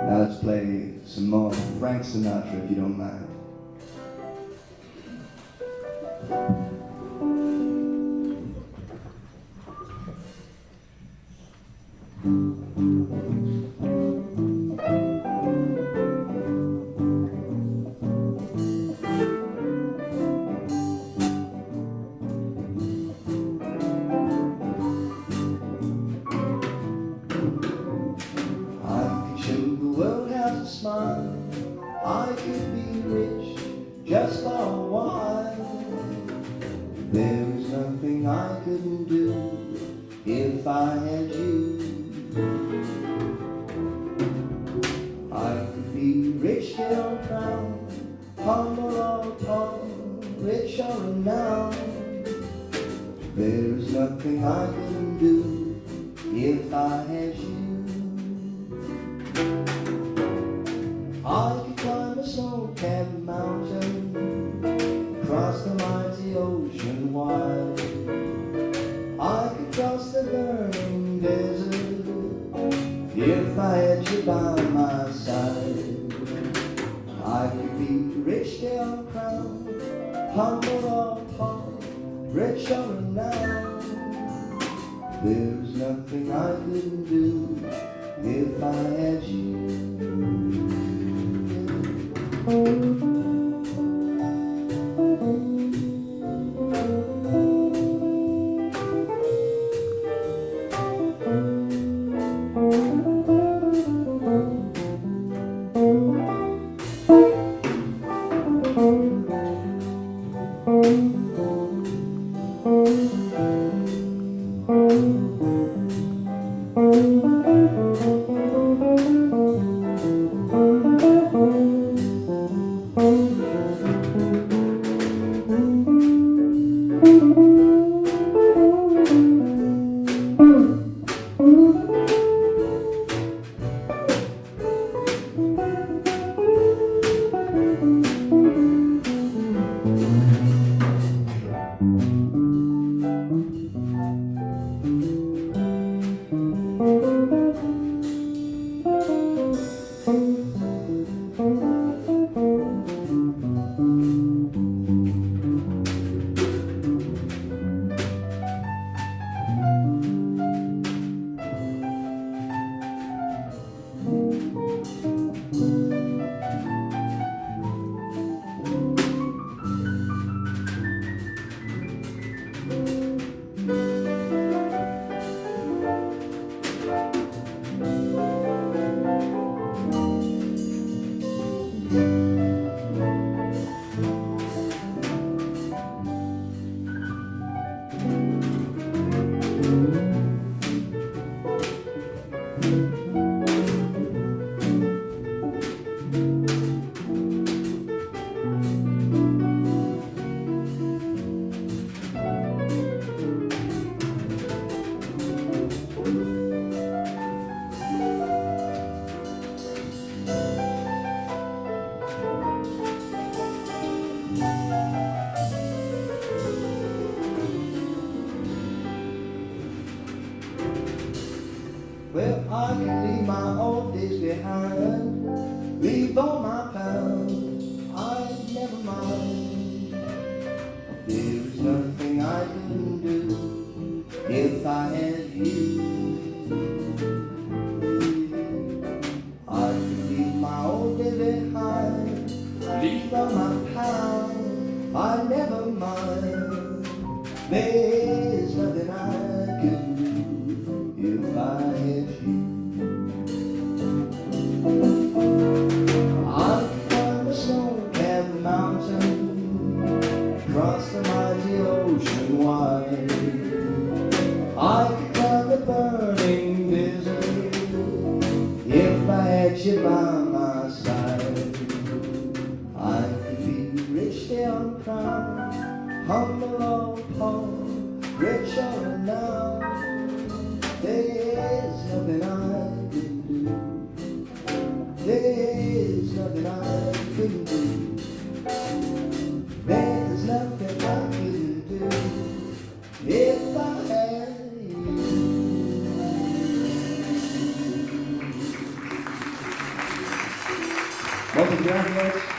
Now let's play some more Frank Sinatra, if you don't mind. Smile. I could be rich just for a while. There is nothing I couldn't do if I had you. I could be rich, get on crown, humble or poor, rich or renowned. There is nothing I couldn't do if I had you. I could climb a snow-capped mountain, cross the mighty ocean wide. I could cross the burning desert if I had you by my side. I could be rich, get on crown, humble or poor, rich or renowned. There's nothing I couldn't do if I had you. Well, I can leave my old days behind, leave all my past, I never mind. There's nothing I couldn't do if I had you. I can leave my old days behind, leave all my past, I never mind. There's nothing I couldn't do if I had you. I could climb a snow-capped mountain, cross the mighty ocean wide. I could climb the burning desert if I had you by my side. I could be rich, stay on crown, humble or poor, rich or renowned. There's nothing I couldn't do. There's nothing I couldn't do. There's nothing I couldn't do if I had you. Moltes gràcies.